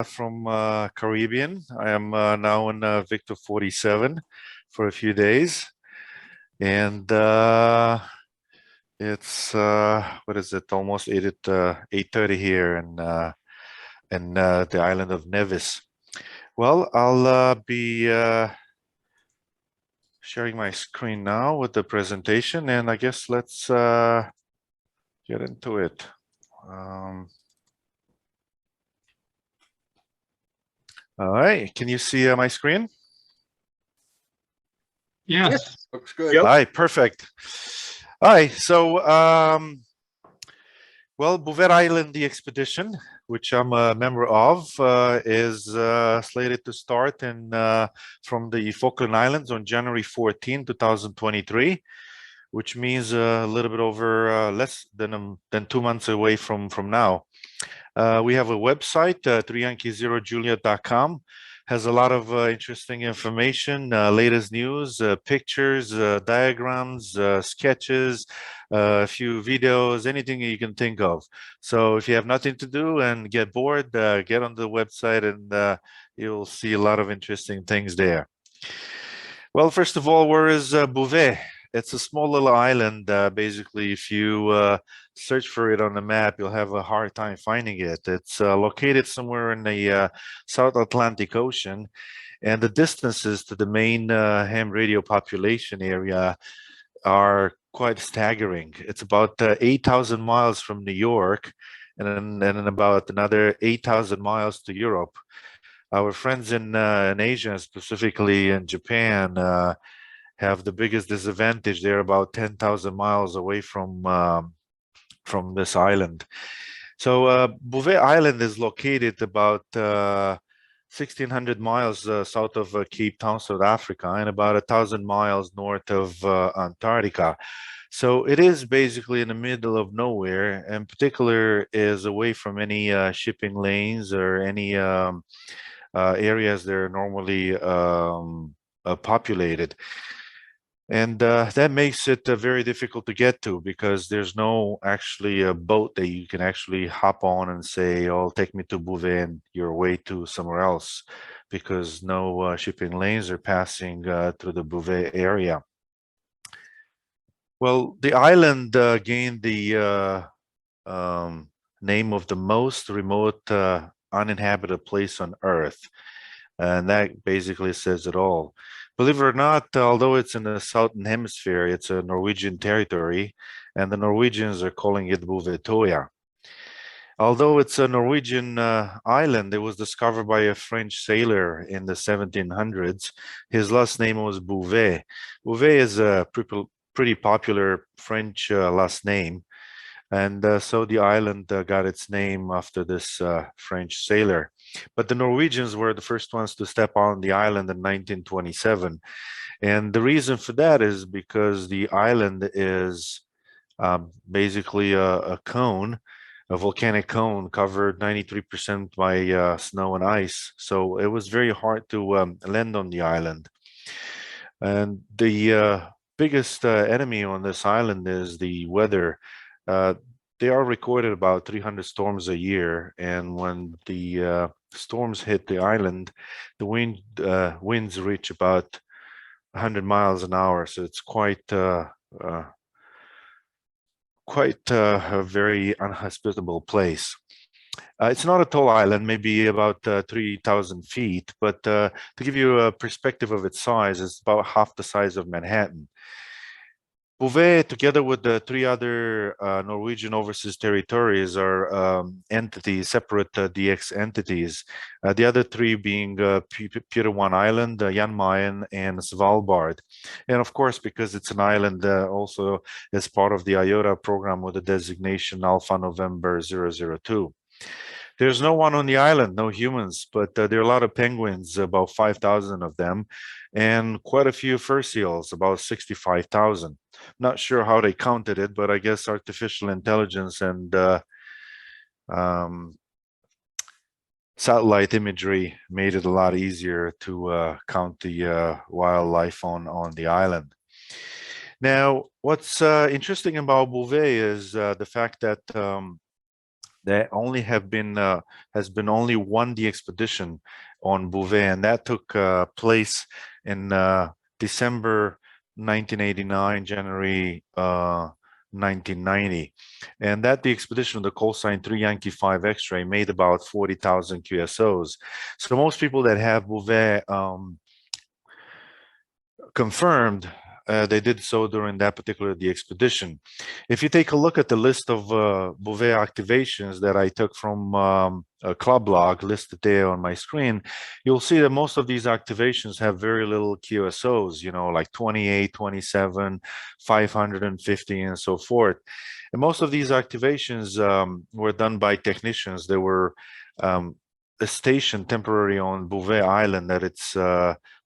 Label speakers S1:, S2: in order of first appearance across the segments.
S1: from Caribbean. I am now in Victor 47 for a few days, and it's what is it? Almost 8:30 here in the island of Nevis. Well, I'll be sharing my screen now with the presentation, and I guess let's get into it. All right, can you see my screen?
S2: Yes.
S3: Looks good.
S1: All right, perfect. All right, so well, Bouvet Island DXPedition, which I'm a member of, is slated to start from the Falkland Islands on January 14, 2023, which means a little bit over less than 2 months away from now. We have a website, 3yankee0juliet.com. Has a lot of interesting information, latest news, pictures, diagrams, sketches, a few videos, anything you can think of. So if you have nothing to do and get bored, get on the website and you'll see a lot of interesting things there. Well, first of all, where is Bouvet? It's a small little island. Basically, if you search for it on the map, you'll have a hard time finding it. It's located somewhere in the South Atlantic Ocean, and the distances to the main ham radio population area are quite staggering. It's about 8,000 miles from New York, and then about another 8,000 miles to Europe. Our friends in Asia, specifically in Japan, have the biggest disadvantage. They're about 10,000 miles away from this island. So Bouvet Island is located about 1,600 miles south of Cape Town, South Africa, and about 1,000 miles north of Antarctica. So it is basically in the middle of nowhere, and in particular is away from any shipping lanes or any areas that are normally populated. And that makes it very difficult to get to, because there's no actually a boat that you can actually hop on and say, oh, take me to Bouvet and you're away to somewhere else, because no shipping lanes are passing through the Bouvet area. Well, the island gained the name of the most remote uninhabited place on Earth. And that basically says it all. Believe it or not, although it's in the southern hemisphere, it's a Norwegian territory, and the Norwegians are calling it Bouvetoya. Although it's a Norwegian island, it was discovered by a French sailor in the 1700s. His last name was Bouvet. Bouvet is a pretty popular French last name, and so the island got its name after this French sailor. But the Norwegians were the first ones to step on the island in 1927. And the reason for that is because the island is basically a cone, a volcanic cone covered 93% by snow and ice. So it was very hard to land on the island. And the biggest enemy on this island is the weather. They are recorded about 300 storms a year, and when the storms hit the island, the winds reach about 100 miles an hour. So it's quite a very unhospitable place. It's not a tall island, maybe about 3,000 feet, but to give you a perspective of its size, it's about half the size of Manhattan. Bouvet, together with the 3 other Norwegian overseas territories, are entities, separate DX entities. The other 3 being Peter One Island, Jan Mayen, and Svalbard. And of course, because it's an island, also as part of the IOTA program with the designation Alpha November 002. There's no one on the island, no humans, but there are a lot of penguins, about 5,000 of them, and quite a few fur seals, about 65,000. Not sure how they counted it, but I guess artificial intelligence and satellite imagery made it a lot easier to count the wildlife on the island. Now, what's interesting about Bouvet is the fact that there only have been has been only one DXPedition on Bouvet, and that took place in December 1989, January 1990. And that DXPedition, the call sign 3 Yankee 5 X-ray, made about 40,000 QSOs. So most people that have Bouvet confirmed, they did so during that particular DXPedition. If you take a look at the list of Bouvet activations that I took from a club log listed there on my screen, you'll see that most of these activations have very little QSOs, you know, like 28, 27, 550, and so forth. And most of these activations were done by technicians. They were stationed temporarily on Bouvet Island at its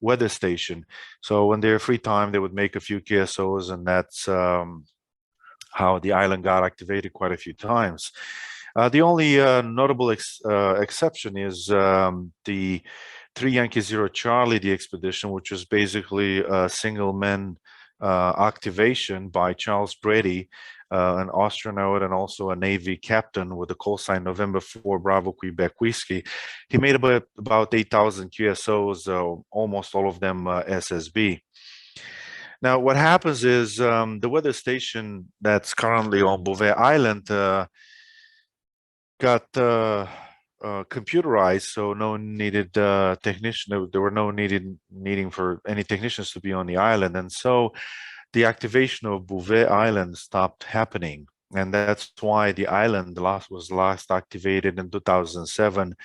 S1: weather station. So when they're free time, they would make a few QSOs, and that's how the island got activated quite a few times. The only notable exception is the 3 Yankee 0 Charlie DXPedition, which was basically a single man activation by Charles Brady, an astronaut and also a Navy captain with the call sign November 4 Bravo Quebec Whiskey. He made about 8,000 QSOs, almost all of them SSB. Now, what happens is the weather station that's currently on Bouvet Island got computerized, so no needed technician. There were no needing for any technicians to be on the island, and so the activation of Bouvet Island stopped happening, and that's why the island was last activated in 2007.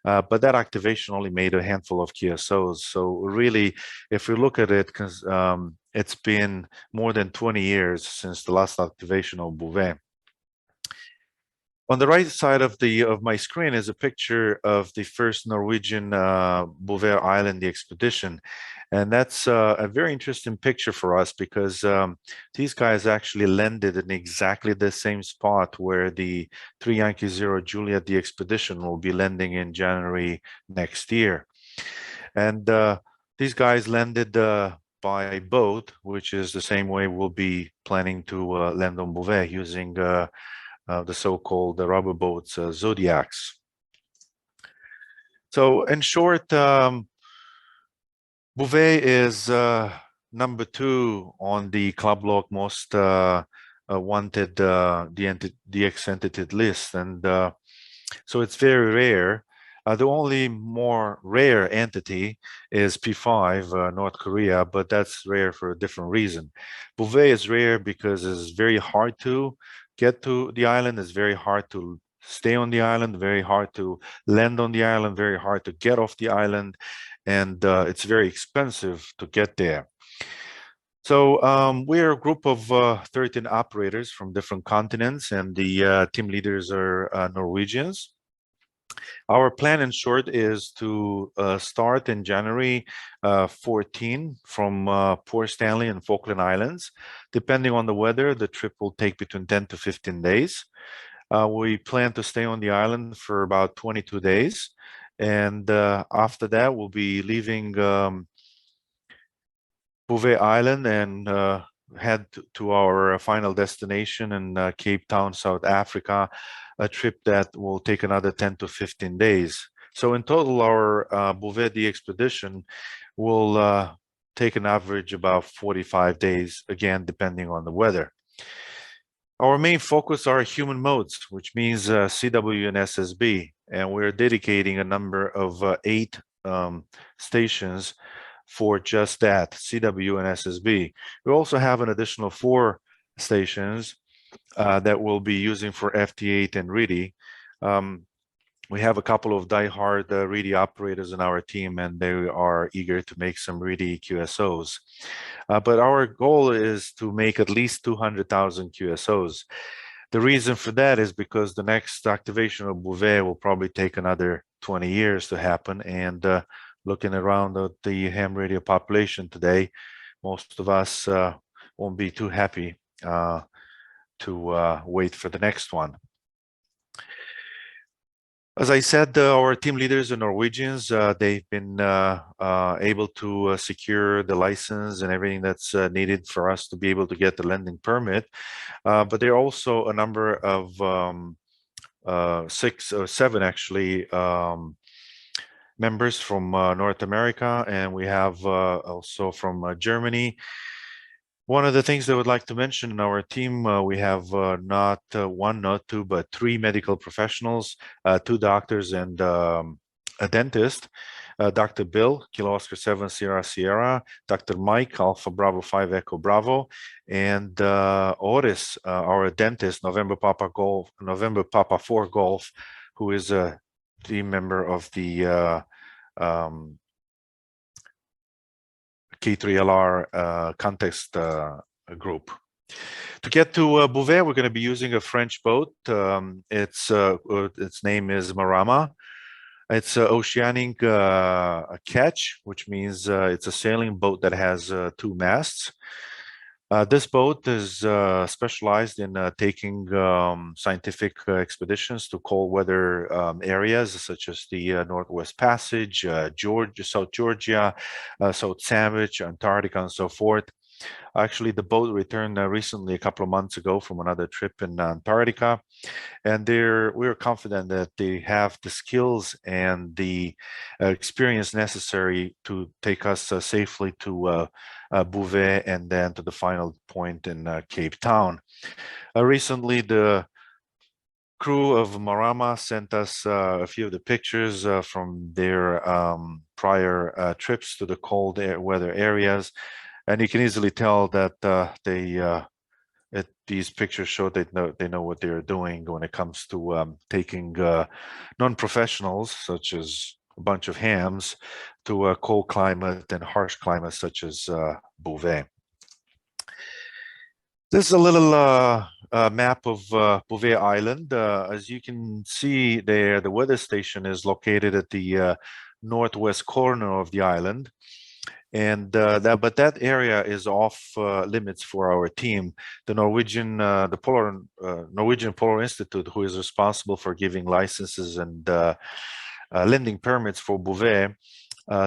S1: But that activation only made a handful of QSOs. So really, if we look at it, because it's been more than 20 years since the last activation of Bouvet. On the right side of my screen is a picture of the first Norwegian Bouvet Island DXPedition, and that's a very interesting picture for us because these guys actually landed in exactly the same spot where the 3 Yankee 0 Juliet DXPedition will be landing in January next year. And these guys landed by boat, which is the same way we'll be planning to land on Bouvet using the so-called rubber boats, Zodiacs. So in short, Bouvet is number 2 on the club log most wanted DX entity list, and so it's very rare. The only more rare entity is P5, North Korea, but that's rare for a different reason. Bouvet is rare because it's very hard to get to the island, it's very hard to stay on the island, very hard to land on the island, very hard to get off the island, and it's very expensive to get there. So we're a group of 13 operators from different continents, and the team leaders are Norwegians. Our plan, in short, is to start in January 14 from Port Stanley and Falkland Islands. Depending on the weather, the trip will take between 10 to 15 days. We plan to stay on the island for about 22 days. And after that, we'll be leaving Bouvet Island and head to our final destination in Cape Town, South Africa, a trip that will take another 10 to 15 days. So in total, our Bouvet DXPedition will take an average about 45 days, again, depending on the weather. Our main focus are human modes, which means CW and SSB, and we're dedicating a number of 8 stations for just that, CW and SSB. We also have an additional 4 stations that we'll be using for FT8 and RIDI. We have a couple of diehard RIDI operators in our team, and they are eager to make some RIDI QSOs. But our goal is to make at least 200,000 QSOs. The reason for that is because the next activation of Bouvet will probably take another 20 years to happen, and looking around at the ham radio population today, most of us won't be too happy to wait for the next one. As I said, our team leaders are Norwegians. They've been able to secure the license and everything that's needed for us to be able to get the landing permit. But there are also a number of 6 or 7 actually members from North America, and we have also from Germany. One of the things I would like to mention in our team, we have not one, not two, but 3 medical professionals, 2 doctors and a dentist. Dr. Bill, Kilo Oscar 7 Sierra Sierra, Dr. Mike, Alpha Bravo 5 Echo Bravo, and Otis, our dentist, November Papa 4 Golf, who is a team member of the K3LR context group. To get to Bouvet, we're going to be using a French boat. Its name is Marama. It's an oceanic ketch, which means it's a sailing boat that has 2 masts. This boat is specialized in taking scientific expeditions to cold weather areas such as the Northwest Passage, Georgia, South Georgia, South Sandwich, Antarctica, and so forth. Actually, the boat returned recently, a couple of months ago, from another trip in Antarctica, and we're confident that they have the skills and the experience necessary to take us safely to Bouvet and then to the final point in Cape Town. Recently, the crew of Marama sent us a few of the pictures from their prior trips to the cold weather areas. And you can easily tell that these pictures show they know what they're doing when it comes to taking non-professionals, such as a bunch of hams, to a cold climate and harsh climates such as Bouvet. This is a little map of Bouvet Island. As you can see there, the weather station is located at the northwest corner of the island. And that area is off limits for our team. The Norwegian Polar Institute, who is responsible for giving licenses and lending permits for Bouvet,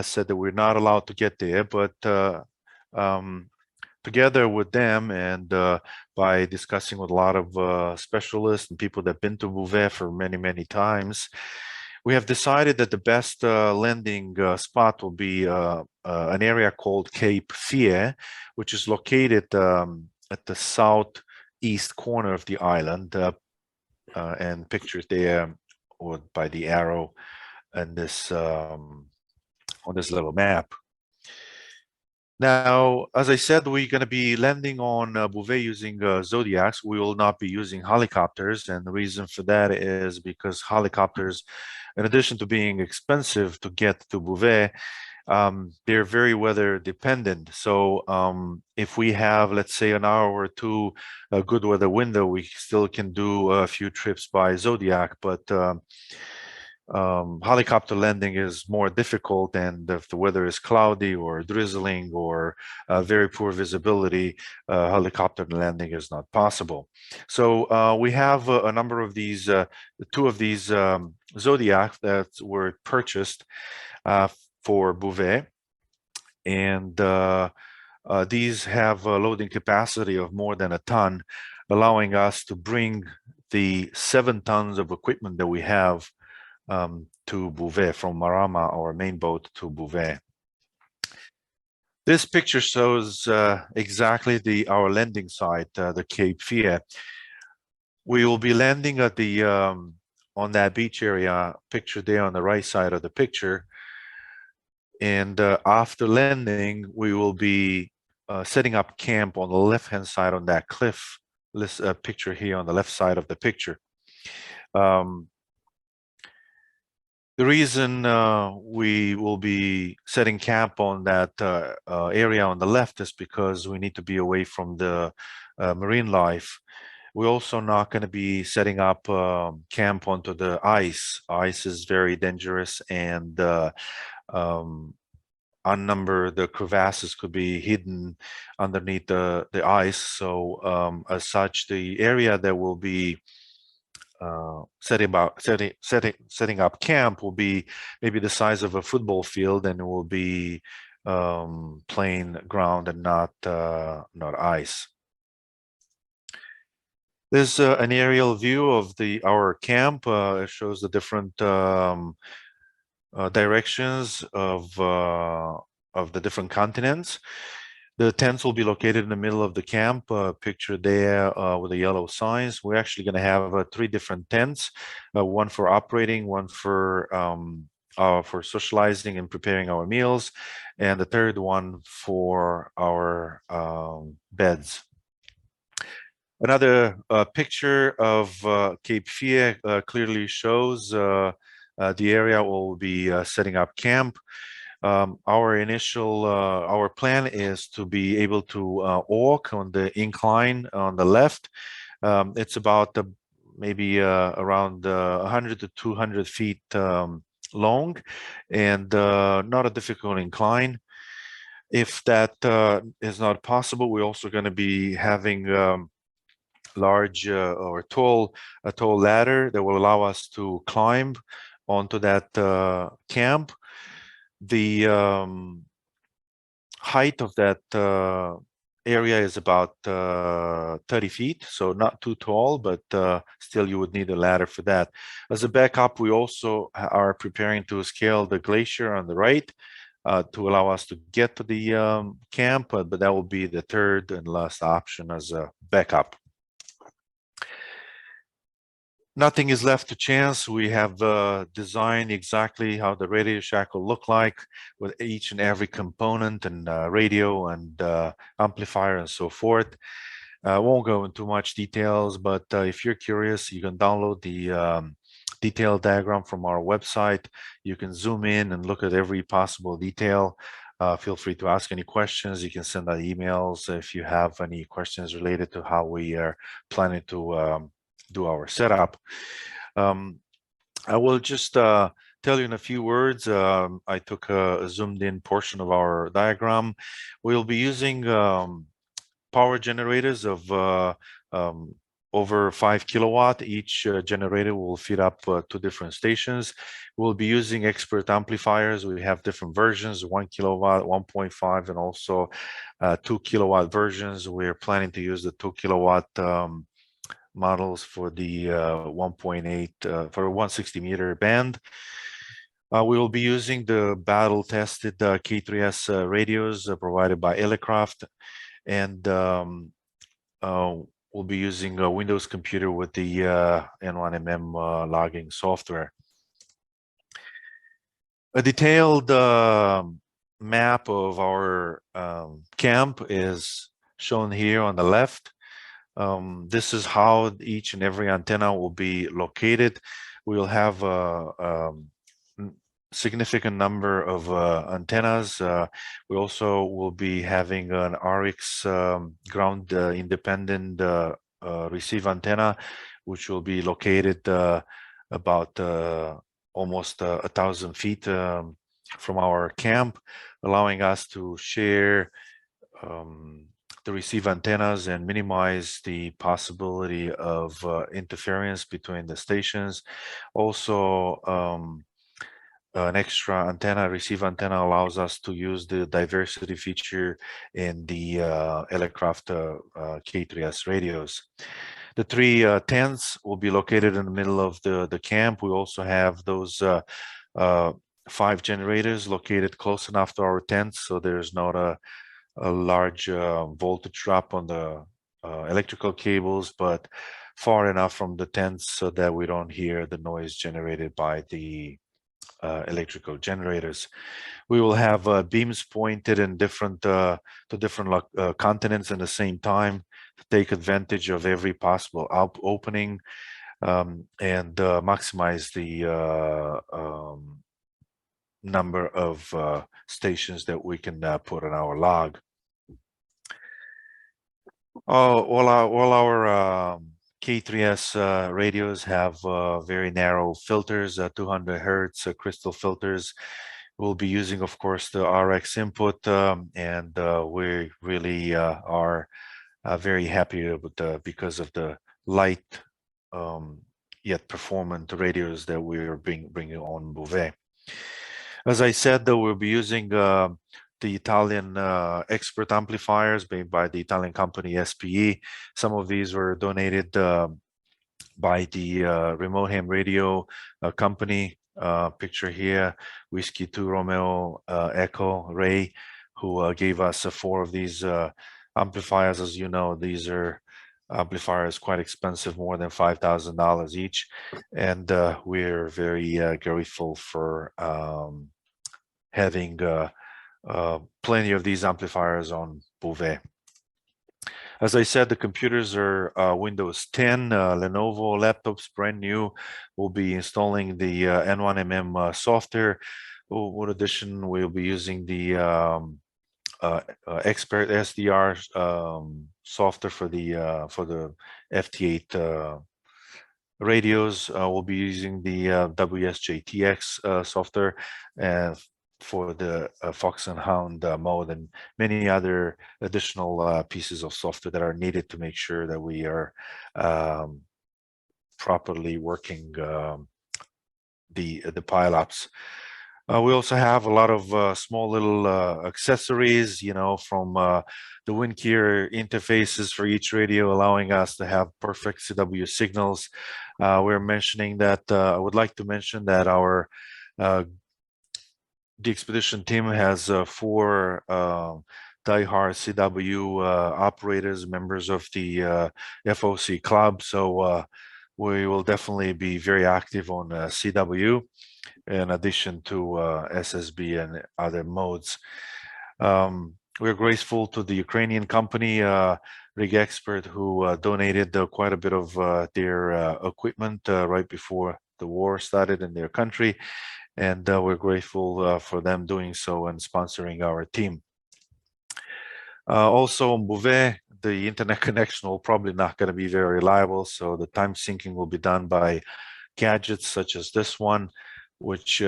S1: said that we're not allowed to get there. But together with them and by discussing with a lot of specialists and people that have been to Bouvet for many times, we have decided that the best landing spot will be an area called KO8SCA, which is located at the southeast corner of the island, and pictured there or by the arrow and this on this little map. Now, as I said, we're going to be landing on Bouvet using Zodiacs. We will not be using helicopters, and the reason for that is because helicopters, in addition to being expensive to get to Bouvet, they're very weather dependent. So if we have, let's say, an hour or two, a good weather window, we still can do a few trips by Zodiac, but helicopter landing is more difficult, and if the weather is cloudy or drizzling or very poor visibility, helicopter landing is not possible. So we have a number of these, 2 of these Zodiac that were purchased for Bouvet, and these have a loading capacity of more than a ton, allowing us to bring the 7 tons of equipment that we have to Bouvet, from Marama, our main boat, to Bouvet. This picture shows exactly our landing site, the KO8SCA. We will be landing at the on that beach area pictured there on the right side of the picture, and after landing, we will be setting up camp on the left-hand side on that cliff. This picture here on the left side of the picture. The reason we will be setting camp on that area on the left is because we need to be away from the marine life. We're also not going to be setting up camp onto the ice. Ice is very dangerous, and unnumbered the crevasses could be hidden underneath the ice. So as such, the area that will be setting up camp will be maybe the size of a football field, and it will be plain ground and not ice. There's an aerial view of our camp. It shows the different directions of the different continents. The tents will be located in the middle of the camp, pictured there with the yellow signs. We're actually going to have 3 different tents, one for operating, one for socializing and preparing our meals, and the third one for our beds. Another picture of Cape Fear clearly shows the area we'll be setting up camp. Our plan is to be able to walk on the incline on the left. It's about maybe around 100 to 200 feet long, and not a difficult incline. If that is not possible, we're also going to be having large or a tall ladder that will allow us to climb onto that camp. The height of that area is about 30 feet, so not too tall, but still you would need a ladder for that. As a backup, we also are preparing to scale the glacier on the right to allow us to get to the camp, but that will be the third and last option as a backup. Nothing is left to chance. We have designed exactly how the radio shack will look like with each and every component and radio and amplifier and so forth. I won't go into much details, but if you're curious, you can download the detailed diagram from our website. You can zoom in and look at every possible detail. Feel free to ask any questions. You can send out emails if you have any questions related to how we are planning to do our setup. I will just tell you in a few words. I took a zoomed in portion of our diagram. We'll be using power generators of over 5 kilowatt. Each generator will feed up 2 different stations. We'll be using expert amplifiers. We have different versions, 1 kilowatt, 1.5, and also 2 kilowatt versions. We're planning to use the 2 kilowatt models for the 1.8 for a 160 meter band. We will be using the battle-tested K3S radios provided by Elecraft, and we'll be using a Windows computer with the N1MM logging software. A detailed map of our camp is shown here on the left. This is how each and every antenna will be located. We will have a significant number of antennas. We also will be having an RX ground independent receive antenna, which will be located about almost 1,000 feet from our camp, allowing us to share the receive antennas and minimize the possibility of interference between the stations. Also, an extra antenna, receive antenna, allows us to use the diversity feature in the Elecraft K3S radios. The 3 tents will be located in the middle of the camp. We also have those 5 generators located close enough to our tents, so there's not a large voltage drop on the electrical cables, but far enough from the tents so that we don't hear the noise generated by the electrical generators. We will have beams pointed in different to different continents at the same time to take advantage of every possible opening and maximize the number of stations that we can put on our log. All our K3S radios have very narrow filters, 200 hertz crystal filters. We'll be using, of course, the RX input, and we really are very happy with because of the light yet performant radios that we're bringing on Bouvet. As I said, though, we'll be using the Italian expert amplifiers made by the Italian company SPE. Some of these were donated by the remote ham radio company. Picture here, Whiskey 2 Romeo Echo Ray, who gave us 4 of these amplifiers. As you know, these are amplifiers quite expensive, more than $5,000 each, and we're very grateful for having plenty of these amplifiers on Bouvet. As I said, the computers are Windows 10, Lenovo laptops, brand new. We'll be installing the N1MM software. In addition, we'll be using the Expert SDR software for the FT8 radios. We'll be using the WSJTX software for the Fox and Hound mode, and many other additional pieces of software that are needed to make sure that we are properly working the pileups. We also have a lot of small little accessories, you know, from the WinKeyer interfaces for each radio, allowing us to have perfect CW signals. We're mentioning that I would like to mention that our DXPedition team has 4 diehard CW operators, members of the FOC club. So we will definitely be very active on CW in addition to SSB and other modes. We're grateful to the Ukrainian company, Rig Expert, who donated quite a bit of their equipment right before the war started in their country. And we're grateful for them doing so and sponsoring our team. Also on Bouvet, the internet connection will probably not going to be very reliable, so the time syncing will be done by gadgets such as this one, which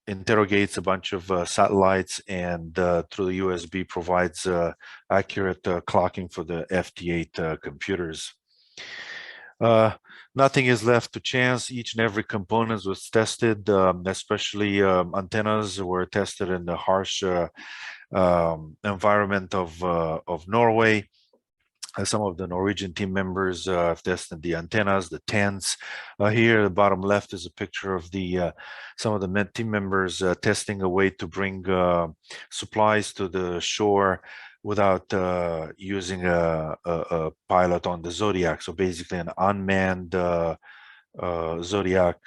S1: interrogates a bunch of satellites and through the USB provides accurate clocking for the FT8 computers. Nothing is left to chance. Each and every component was tested, especially antennas were tested in the harsh environment of Norway. Some of the Norwegian team members have tested the antennas, the tents. Here, the bottom left is a picture of the some of the team members testing a way to bring supplies to the shore without using a pilot on the Zodiac. So basically an unmanned Zodiac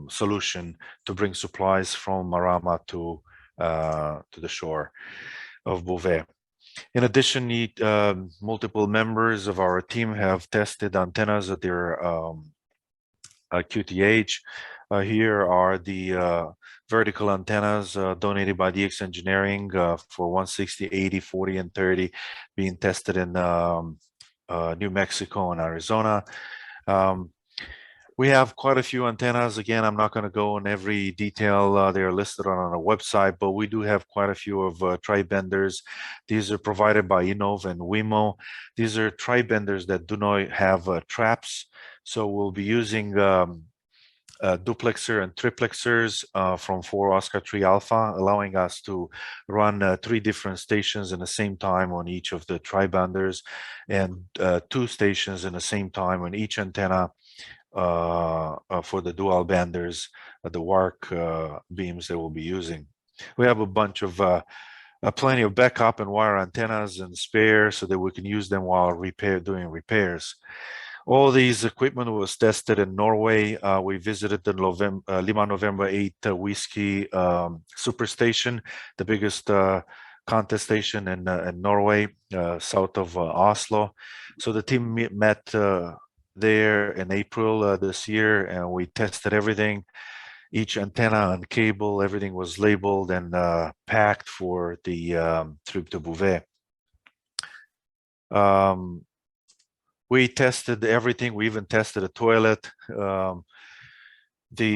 S1: solution to bring supplies from Marama to the shore of Bouvet. In addition, multiple members of our team have tested antennas at their QTH. Here are the vertical antennas donated by DX Engineering for 160, 80, 40, and 30 being tested in New Mexico and Arizona. We have quite a few antennas. Again, I'm not going to go in every detail. They are listed on our website, but we do have quite a few of tri-benders. These are provided by Innov and Wemo. These are tri-benders that do not have traps. So we'll be using duplexer and triplexers from 4 Oscar 3 Alpha, allowing us to run 3 different stations in the same time on each of the tri-benders and 2 stations in the same time on each antenna for the dual banders, the WARC beams that we'll be using. We have a bunch of plenty of backup and wire antennas and spare so that we can use them while doing repairs. All these equipment was tested in Norway. We visited the Lima November 8 Whiskey Superstation, the biggest contest station in Norway, south of Oslo. So the team met there in April this year, and we tested everything. Each antenna and cable, everything was labeled and packed for the trip to Bouvet. We tested everything. We even tested a toilet. The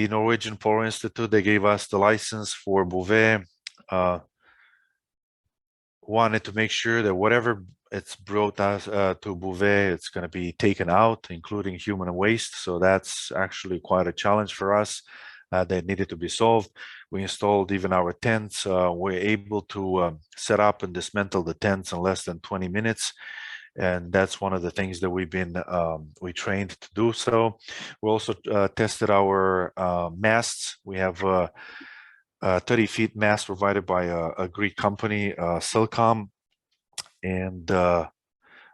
S1: Norwegian Power Institute, they gave us the license for Bouvet. Wanted to make sure that whatever it's brought us to Bouvet, it's going to be taken out, including human waste. So that's actually quite a challenge for us. that needed to be solved. We installed even our tents. We're able to set up and dismantle the tents in less than 20 minutes. And that's one of the things that we trained to do so. We also tested our masts. We have 30 feet mast provided by a Greek company, Silcom, and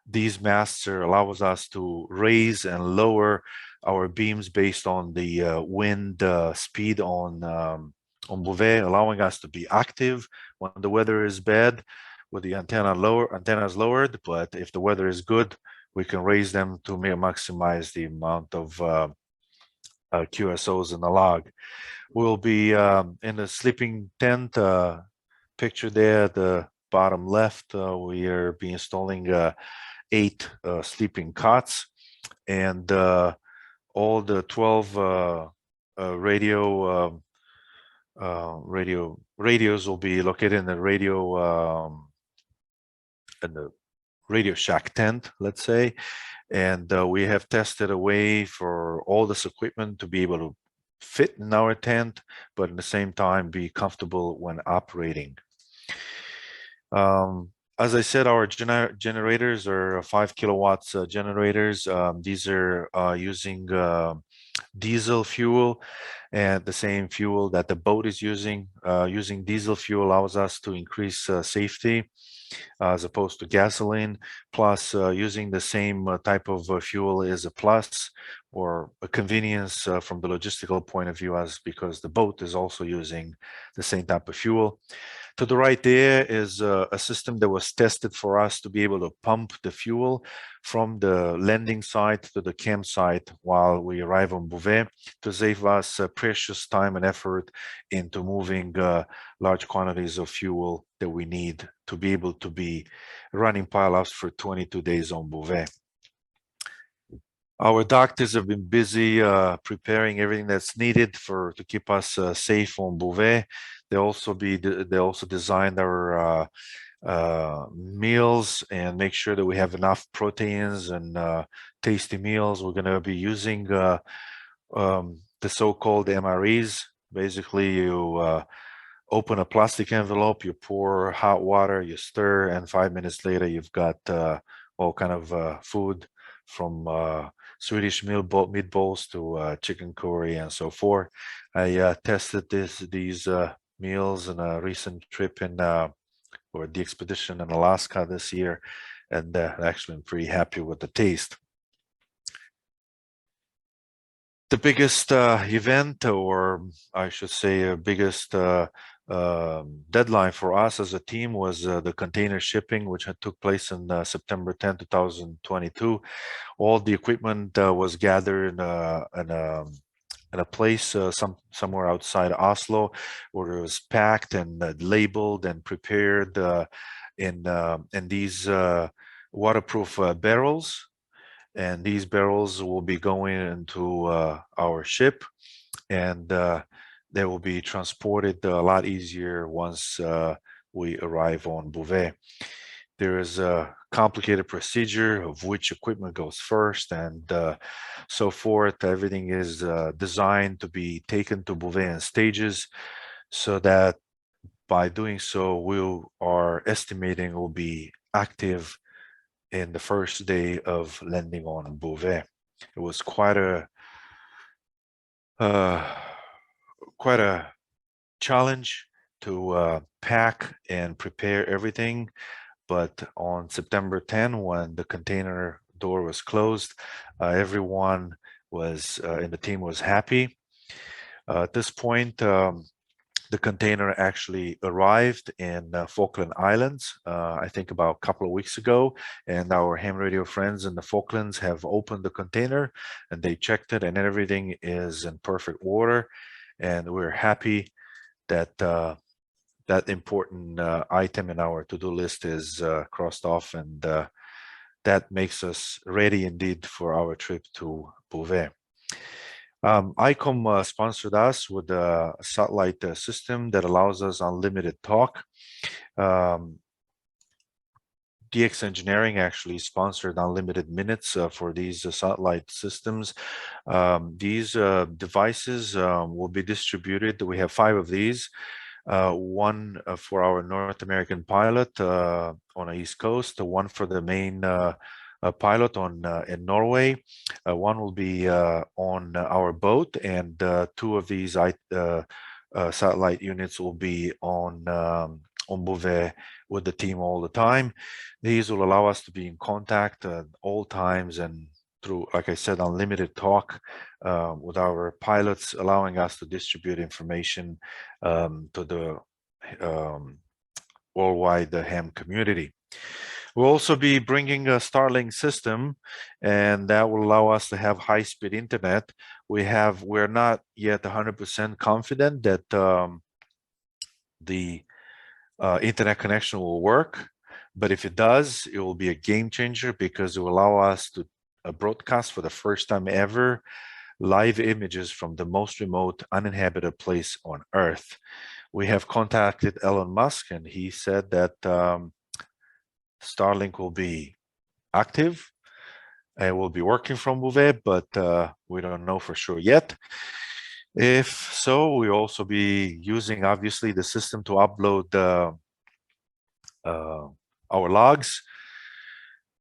S1: these masts allows us to raise and lower our beams based on the wind speed on Bouvet, allowing us to be active when the weather is bad with the antennas lowered. But if the weather is good, we can raise them to maximize the amount of QSOs in the log. We'll be in the sleeping tent picture there at the bottom left. We are be installing 8 sleeping cots, and all the 12 radios will be located in the Radio Shack tent, let's say. And we have tested a way for all this equipment to be able to fit in our tent, but at the same time be comfortable when operating. As I said, our generators are 5 kilowatts generators. These are using diesel fuel, and the same fuel that the boat is using. Using diesel fuel allows us to increase safety as opposed to gasoline. Plus, using the same type of fuel is a plus or a convenience from the logistical point of view, as because the boat is also using the same type of fuel. To the right there is a system that was tested for us to be able to pump the fuel from the landing site to the campsite while we arrive on Bouvet, to save us precious time and effort into moving large quantities of fuel that we need to be able to be running pile-ups for 22 days on Bouvet. Our doctors have been busy preparing everything that's needed to keep us safe on Bouvet. They also designed our meals and make sure that we have enough proteins and tasty meals. We're going to be using the so-called MREs. Basically, you open a plastic envelope, you pour hot water, you stir, and 5 minutes later, you've got all kind of food from Swedish meatballs to chicken curry and so forth. I tested these meals in a recent trip in or DXPedition in Alaska this year, and actually I'm pretty happy with the taste. The biggest event, or I should say biggest deadline for us as a team, was the container shipping, which had took place in September 10, 2022. All the equipment was gathered in a place somewhere outside Oslo, where it was packed and labeled and prepared in these waterproof barrels. And these barrels will be going into our ship, and they will be transported a lot easier once we arrive on Bouvet. There is a complicated procedure of which equipment goes first and so forth. Everything is designed to be taken to Bouvet in stages, so that by doing so, we are estimating will be active in the first day of landing on Bouvet. It was quite a challenge to pack and prepare everything. But on September 10, when the container door was closed, everyone was in the team was happy. At this point, the container actually arrived in Falkland Islands, I think about a couple of weeks ago, and our ham radio friends in the Falklands have opened the container and they checked it, and everything is in perfect order. And we're happy that that important item in our to-do list is crossed off, and that makes us ready indeed for our trip to Bouvet. ICOM sponsored us with a satellite system that allows us unlimited talk. DX Engineering actually sponsored unlimited minutes for these satellite systems. These devices will be distributed. We have 5 of these. One for our North American pilot on the East Coast, one for the main pilot on in Norway. One will be on our boat, and 2 of these satellite units will be on Bouvet with the team all the time. These will allow us to be in contact at all times and through, like I said, unlimited talk with our pilots, allowing us to distribute information to the worldwide ham community. We'll also be bringing a Starlink system, and that will allow us to have high-speed internet. We're not yet 100% confident that the internet connection will work, but if it does, it will be a game changer because it will allow us to broadcast for the first time ever live images from the most remote uninhabited place on Earth. We have contacted Elon Musk, and he said that Starlink will be active and will be working from Bouvet, but we don't know for sure yet. If so, we'll also be using, obviously, the system to upload our logs.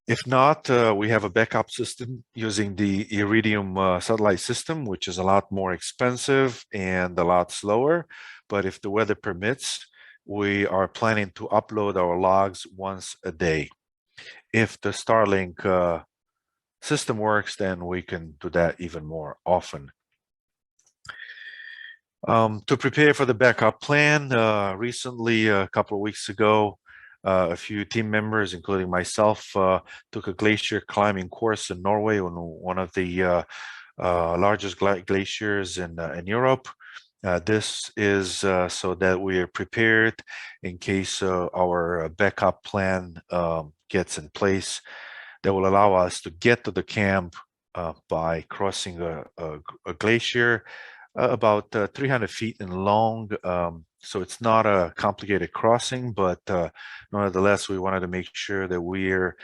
S1: If not, we have a backup system using the Iridium satellite system, which is a lot more expensive and a lot slower. But if the weather permits, we are planning to upload our logs once a day. If the Starlink system works, then we can do that even more often. To prepare for the backup plan, recently, a couple of weeks ago, a few team members, including myself, took a glacier climbing course in Norway on one of the largest glaciers in Europe. This is so that we are prepared in case our backup plan gets in place. That will allow us to get to the camp by crossing a glacier about 300 feet in long. So it's not a complicated crossing, but nonetheless, we wanted to make sure that we're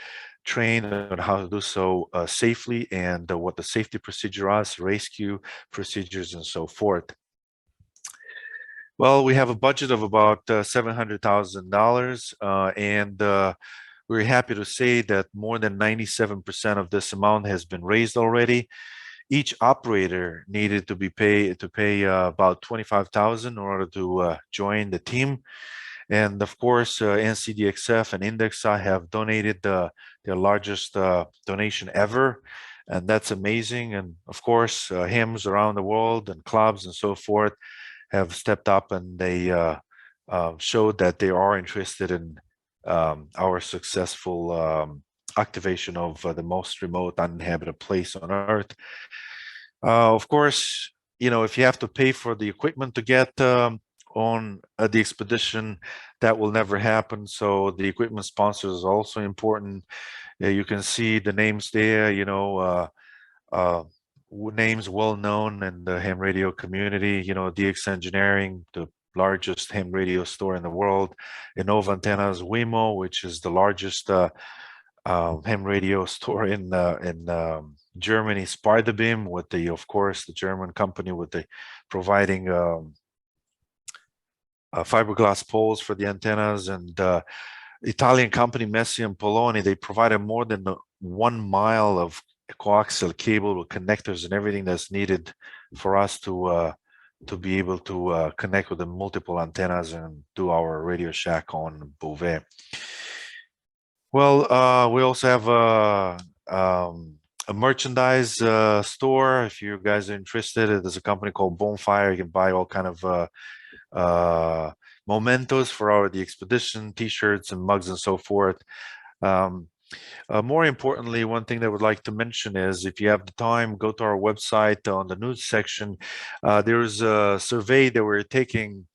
S1: trained on how to do so safely and what the safety procedure is, rescue procedures, and so forth. Well, we have a budget of about $700,000, and we're happy to say that more than 97% of this amount has been raised already. Each operator needed to pay about $25,000 in order to join the team. And of course, NCDXF and Indexa have donated their largest donation ever. And that's amazing. And of course, hymns around the world and clubs and so forth have stepped up, and they showed that they are interested in our successful activation of the most remote uninhabited place on Earth. Of course, you know, if you have to pay for the equipment to get on the expedition, that will never happen. So the equipment sponsors is also important. You can see the names there, you know, names well known in the ham radio community, you know, DX Engineering, the largest ham radio store in the world, Innova Antennas, Wemo, which is the largest ham radio store in Germany, Spardabeam, with the, of course, the German company with the providing fiberglass poles for the antennas, and Italian company Messi and Poloni. They provided more than 1 mile of coaxial cable with connectors and everything that's needed for us to be able to connect with the multiple antennas and do our Radio Shack on Bouvet. Well, we also have a merchandise store. If you guys are interested, there's a company called Bonfire. You can buy all kind of mementos for the expedition, t-shirts and mugs and so forth. More importantly, one thing that I would like to mention is, if you have the time, go to our website on the news section. There's a survey that we're taking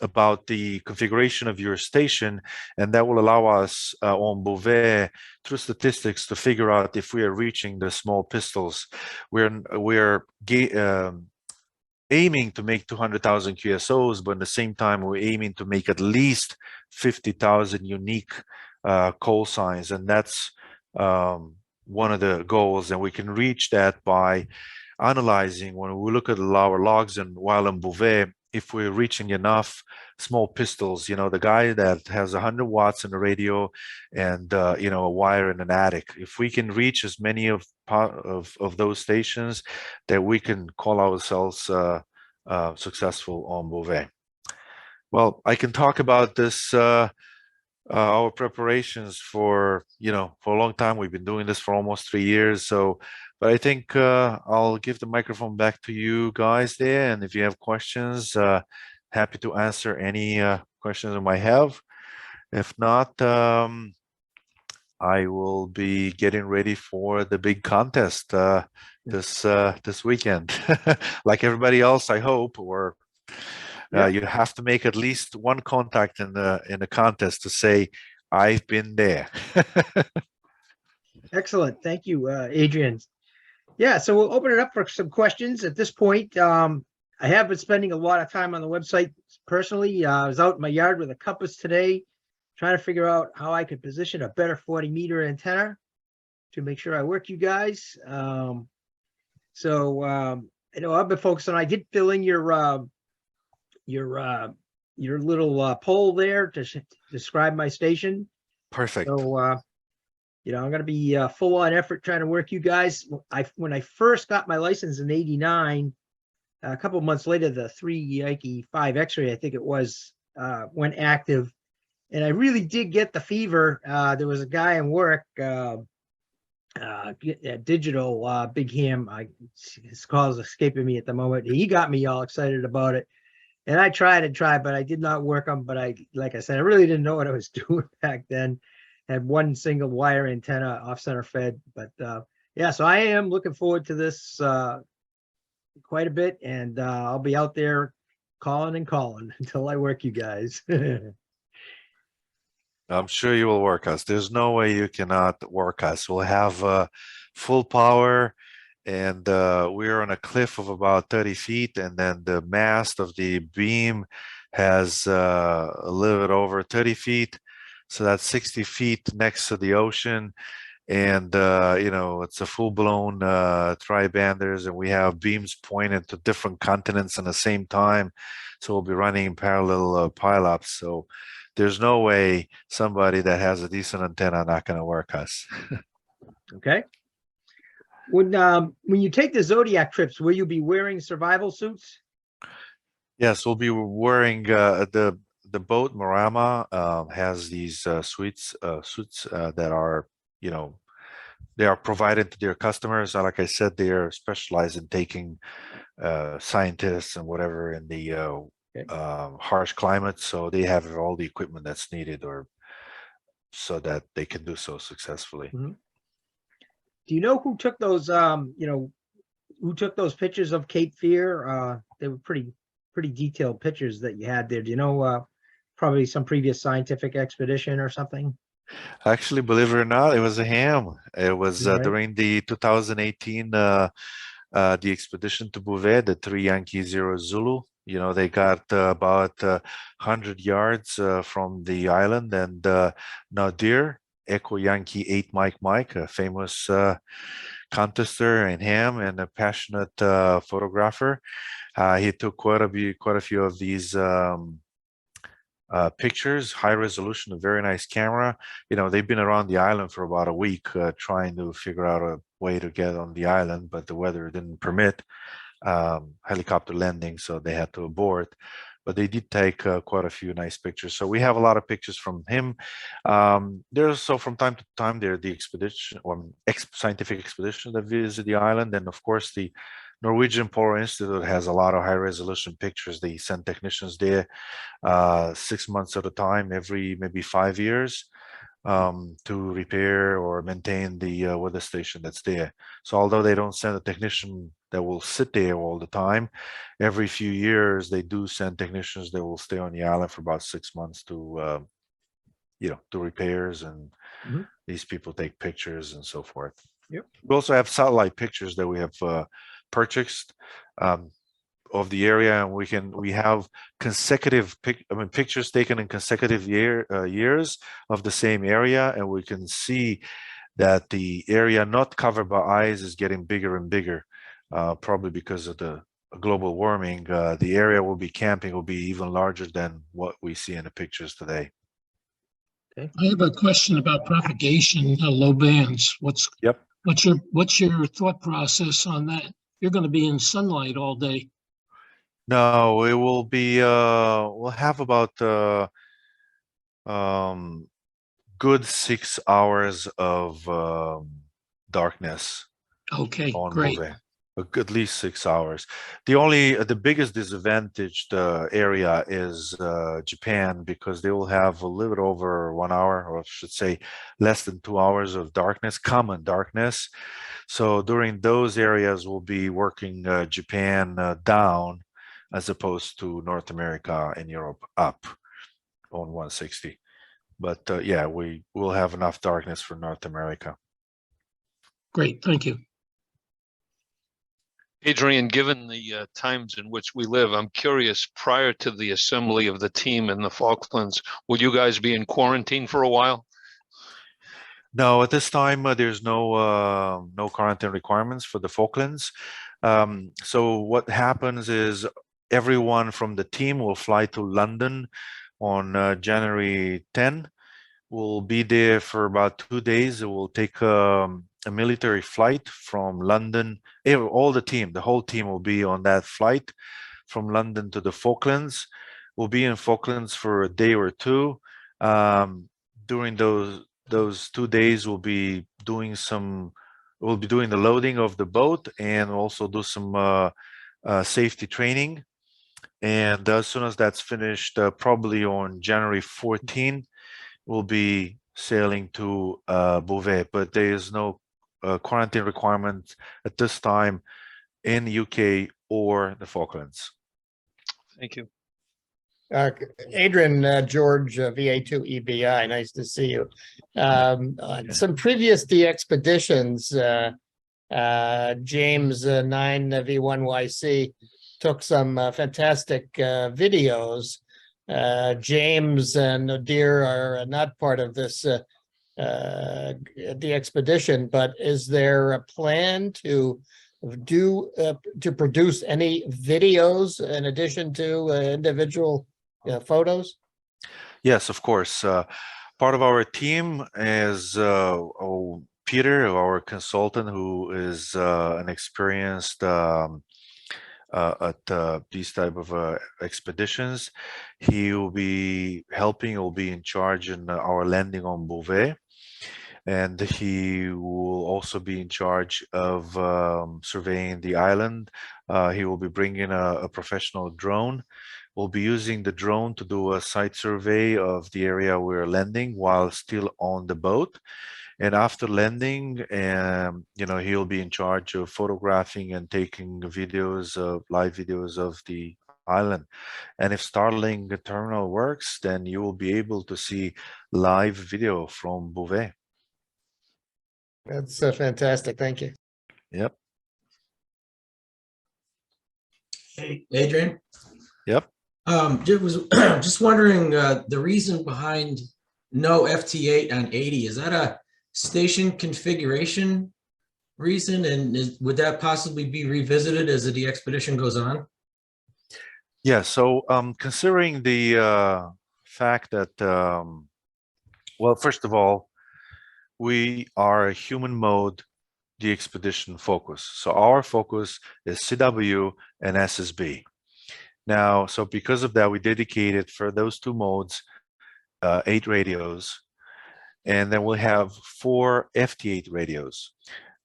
S1: about the configuration of your station, and that will allow us on Bouvet, through statistics, to figure out if we are reaching the small pistols. We're aiming to make 200,000 QSOs, but at the same time, we're aiming to make at least 50,000 unique call signs, and that's one of the goals. And we can reach that by analyzing, when we look at our logs and while in Bouvet, if we're reaching enough small pistols, the guy that has 100 watts in the radio and a wire in an attic, if we can reach as many of those stations, that we can call ourselves successful on Bouvet. Well, I can talk about this our preparations for for a long time. We've been doing this for almost 3 years. So, but I think I'll give the microphone back to you guys there. And if you have questions, happy to answer any questions you might have. If not, I will be getting ready for the big contest this weekend, like everybody else, I hope. Or you have to make at least one contact in the contest to say, I've been there.
S2: Excellent. Thank you, Adrian. Yeah, so we'll open it up for some questions at this point. I have been spending a lot of time on the website personally. I was out in my yard with a compass today, trying to figure out how I could position a better 40-meter antenna to make sure I work you guys. I've been focused on, I did fill in your little poll there to describe my station.
S1: Perfect.
S2: So, I'm going to be full on effort trying to work you guys. When I first got my license in '89, a couple of months later, the 3 Yankee 5 X-ray, I think it was, went active, and I really did get the fever. There was a guy in work, Digital, Big Ham. His call is escaping me at the moment. He got me all excited about it. And I tried, but I did not work them. But like I said, I really didn't know what I was doing back then. Had one single wire antenna off center fed. But yeah, so I am looking forward to this quite a bit. And I'll be out there calling and calling until I work you guys.
S1: I'm sure you will work us. There's no way you cannot work us. We'll have full power. And we're on a cliff of about 30 feet, and then the mast of the beam has a little bit over 30 feet. So that's 60 feet next to the ocean. And, it's a full-blown tri-banders, and we have beams pointed to different continents at the same time. So we'll be running parallel pile-ups. So there's no way somebody that has a decent antenna not going to work us.
S2: Okay. When you take the Zodiac trips, will you be wearing survival suits?
S1: Yes, we'll be wearing the boat Marama has these suits that are they are provided to their customers. Like I said, they are specialized in taking scientists and whatever in the harsh climate, so they have all the equipment that's needed, or so that they can do so successfully.
S2: Mm-hmm. Do you know who took those? Who took those pictures of Cape Fear? They were pretty detailed pictures that you had there. Do you know? Probably some previous scientific expedition or something.
S1: Actually, believe it or not, it was a ham. It was
S2: Right.
S1: during the 2018 the expedition to Bouvet, the 3 Yankee 0 Zulu. They got about 100 yards from the island, and Nadir, Echo Yankee 8 Mike, a famous contester and ham and a passionate photographer. He took quite a few of these pictures, high resolution, a very nice camera. They've been around the island for about a week trying to figure out a way to get on the island, but the weather didn't permit helicopter landing, so they had to abort. But they did take quite a few nice pictures. So we have a lot of pictures from him. There's from time to time there the expedition or scientific expedition that visit the island, and of course the Norwegian Polar Institute has a lot of high resolution pictures. They send technicians there 6 months at a time, every maybe 5 years, to repair or maintain the weather station that's there. So although they don't send a technician that will sit there all the time, every few years they do send technicians that will stay on the island for about 6 months to do repairs, and these people take pictures and so forth.
S2: Yep.
S1: We also have satellite pictures that we have purchased. of the area, and we have consecutive pictures taken in consecutive years of the same area, and we can see that the area not covered by ice is getting bigger and bigger, probably because of the global warming. The area will be camping will be even larger than what we see in the pictures today.
S3: I have a question about propagation, low bands. What's your thought process on that? You're going to be in sunlight all day.
S1: No, it will be we'll have about good 6 hours of darkness.
S3: Okay,
S1: On
S3: great.
S1: Bouvet. At least 6 hours. The biggest disadvantaged area is Japan, because they will have a little bit over 1 hour, or I should say less than 2 hours of darkness, common darkness. So during those areas, we'll be working Japan down, as opposed to North America and Europe up on 160. But yeah, we will have enough darkness for North America.
S3: Great, thank you.
S4: Adrian, given the times in which we live, I'm curious, prior to the assembly of the team in the Falklands, will you guys be in quarantine for a while?
S1: No, at this time, there's no quarantine requirements for the Falklands. So what happens is everyone from the team will fly to London on January 10. We'll be there for about 2 days. It will take a military flight from London. All the whole team will be on that flight from London to the Falklands. We'll be in Falklands for a day or two. During those 2 days, we'll be doing the loading of the boat, and also do some safety training. And as soon as that's finished, probably on January 14, we'll be sailing to Bouvet. But there is no quarantine requirement at this time in the UK or the Falklands.
S4: Thank you.
S5: Adrian, George, VA2EBI, nice to see you. Some previous DXPeditions, James 9V1YC took some fantastic videos. James and Nadir are not part of this DXPedition, but is there a plan to produce any videos in addition to individual photos?
S1: Yes, of course. Part of our team is Peter, our consultant, who is an experienced at these type of expeditions. He will be helping, will be in charge in our landing on Bouvet. And he will also be in charge of surveying the island. He will be bringing a professional drone. We'll be using the drone to do a site survey of the area we're landing while still on the boat. And after landing, he'll be in charge of photographing and taking videos, live videos of the island. And if Starlink terminal works, then you will be able to see live video from Bouvet.
S5: That's fantastic. Thank you.
S1: Yep.
S6: Hey, Adrian.
S1: Yep.
S6: Just wondering the reason behind no FT8 on 80. Is that a station configuration reason, and would that possibly be revisited as the DXPedition goes on?
S1: Yeah. So considering the fact that, well, first of all, we are a human mode DXPedition focus. So our focus is CW and SSB. Now, so because of that, we dedicated for those two modes 8 radios, and then we'll have 4 FT8 radios.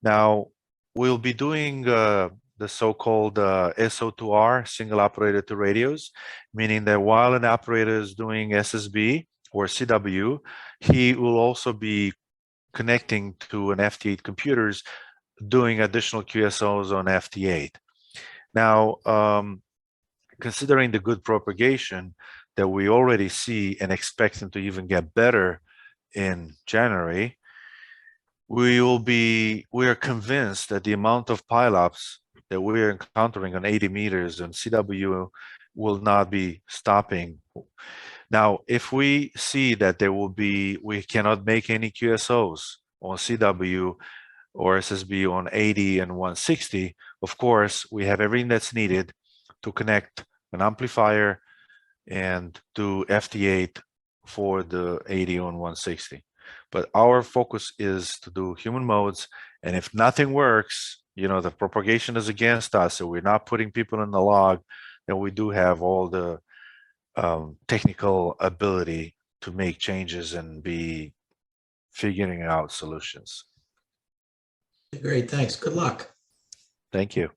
S1: Now, we'll be doing the so-called SO2R, single operator to radios, meaning that while an operator is doing SSB or CW, he will also be connecting to an FT8 computers, doing additional QSOs on FT8. Now, considering the good propagation that we already see and expecting to even get better in January, we are convinced that the amount of pileups that we're encountering on 80 meters, and CW will not be stopping. Now, if we see that we cannot make any QSOs on CW or SSB on 80 and 160, of course, we have everything that's needed to connect an amplifier and do FT8 for the 80 on 160. But our focus is to do human modes, and if nothing works, you know, the propagation is against us, so we're not putting people in the log, then we do have all the technical ability to make changes and be figuring out solutions.
S6: Great, thanks. Good luck.
S1: Thank you.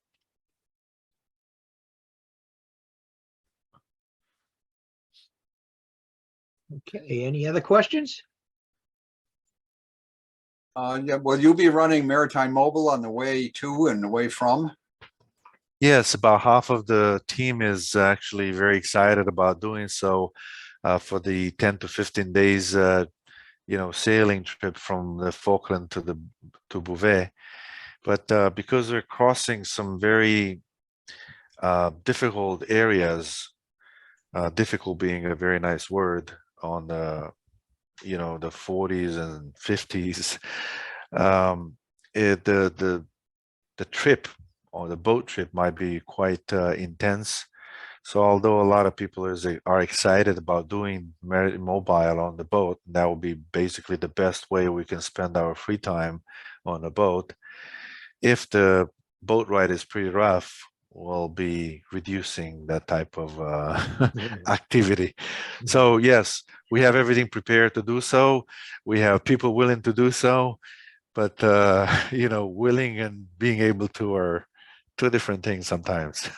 S2: Okay, any other questions?
S7: Yeah, will you be running Maritime Mobile on the way to and the way from?
S1: Yes, about half of the team is actually very excited about doing so for the 10 to 15 days, you know, sailing trip from the Falkland to Bouvet. But because we're crossing some very difficult areas, difficult being a very nice word, on the, you know, the 40s and 50s, the trip or the boat trip might be quite intense. So although a lot of people are excited about doing mobile on the boat, that will be basically the best way we can spend our free time on a boat. If the boat ride is pretty rough, we'll be reducing that type of activity. So yes, we have everything prepared to do so. We have people willing to do so, but you know, willing and being able to are two different things sometimes.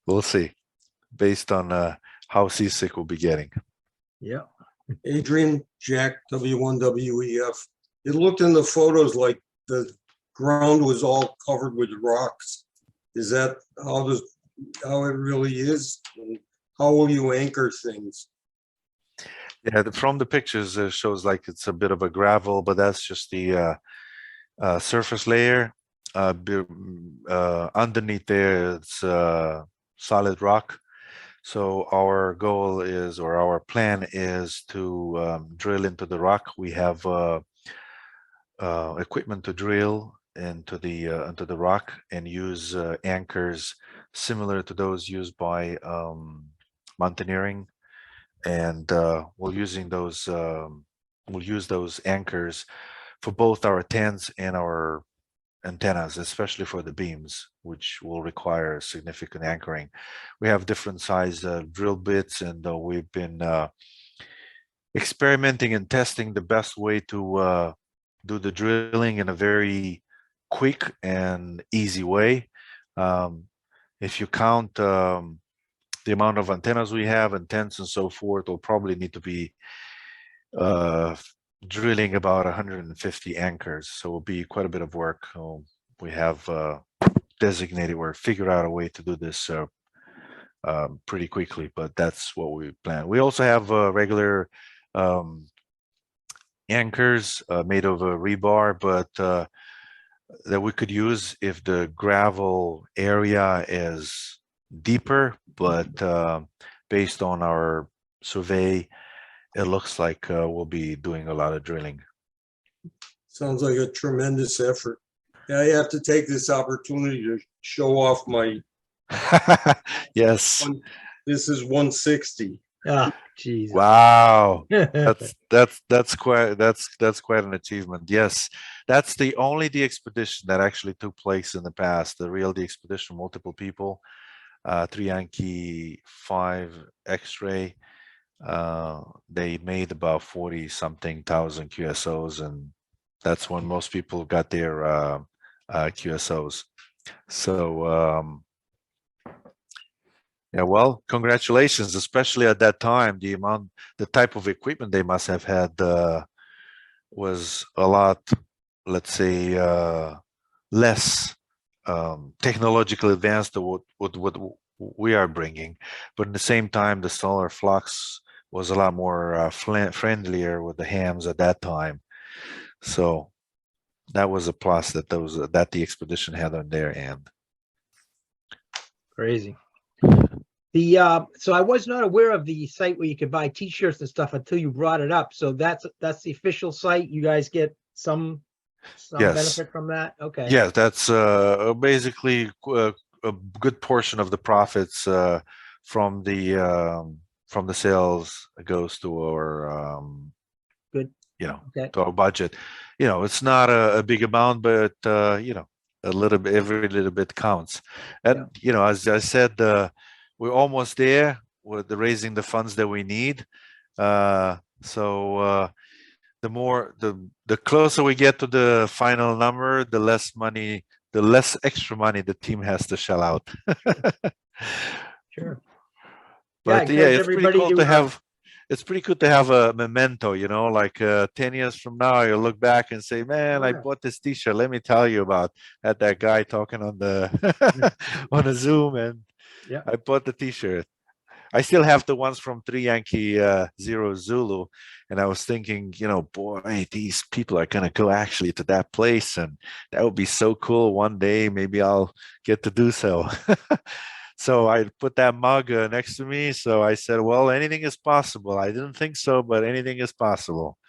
S1: We'll see, based on how seasick we'll be getting.
S2: Yeah.
S8: Adrian, Jack, W1WEF. It looked in the photos like the ground was all covered with rocks. Is that how it really is? And how will you anchor things?
S1: Yeah, from the pictures, it shows like it's a bit of a gravel, but that's just the surface layer. Underneath there, it's solid rock. So our goal is, or our plan is, to drill into the rock. We have equipment to drill into the rock and use anchors similar to those used by mountaineering, and we'll use those anchors for both our tents and our antennas, especially for the beams, which will require significant anchoring. We have different size drill bits, and we've been experimenting and testing the best way to do the drilling in a very quick and easy way. If you count the amount of antennas we have and tents and so forth, we'll probably need to be drilling about 150 anchors, so it'll be quite a bit of work. We have designated or figured out a way to do this pretty quickly, but that's what we plan. We also have regular anchors made of rebar, but that we could use if the gravel area is deeper, but based on our survey, it looks like we'll be doing a lot of drilling.
S8: Sounds like a tremendous effort. I have to take this opportunity to show off my,
S1: Yes.
S8: this is 160.
S2: Ah, Jesus.
S1: Wow. That's quite an achievement. Yes, that's the only DXPedition that actually took place in the past. The real DXPedition, multiple people, 3 Yankee, 5 X-ray. They made about 40-something thousand QSOs, and that's when most people got their QSOs. So yeah, well, congratulations, especially at that time. The type of equipment they must have had was a lot, let's say, less technologically advanced than what we are bringing. But at the same time, the solar flux was a lot more friendlier with the hams at that time. So that was a plus that that the expedition had on their end.
S2: Crazy. So I was not aware of the site where you could buy t-shirts and stuff until you brought it up. So that's the official site. You guys get some
S1: Yes.
S2: benefit from that. Okay.
S1: Yeah, that's basically a good portion of the profits from the sales goes to our
S2: Good. Okay.
S1: to our budget. It's not a big amount, but a little bit, every little bit counts. And as I said, we're almost there with raising the funds that we need. So the closer we get to the final number, the less extra money the team has to shell out.
S2: Sure.
S1: But
S2: Yeah,
S1: it's pretty cool
S2: to
S1: to have. It's pretty good to have a memento, like 10 years from now, you'll look back and say, man, I bought this t-shirt. Let me tell you about that guy talking on the on a Zoom, and I bought the t-shirt. I still have the ones from 3 Yankee 0 Zulu. And I was thinking, boy, these people are going to go actually to that place. And that would be so cool. One day, maybe I'll get to do so. So I put that mug next to me. So I said, well, anything is possible. I didn't think so, but anything is possible.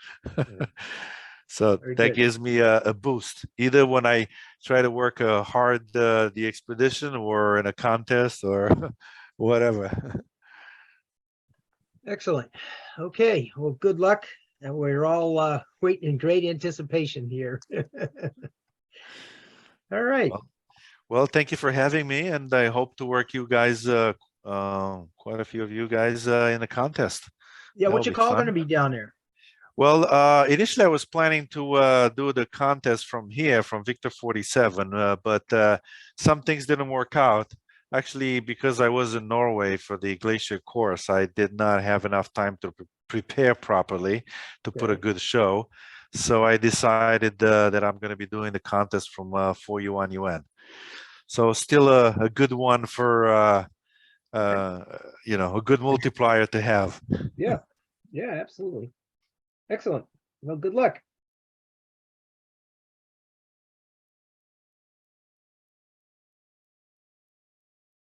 S1: So that gives me a boost, either when I try to work hard the expedition or in a contest or whatever.
S2: Excellent. Okay. Well, good luck. And we're all waiting in great anticipation here. All right.
S1: Well, thank you for having me, and I hope to work you guys, quite a few of you guys in the contest.
S2: Yeah, what's your call going to be down there?
S1: Well, initially I was planning to do the contest from here, from Victor 47, but some things didn't work out. Actually, because I was in Norway for the glacier course, I did not have enough time to prepare properly to put a good show. So I decided that I'm going to be doing the contest from 4U1 UN. So still a good one for, a good multiplier to have.
S2: Yeah, absolutely. Excellent. Well, good luck.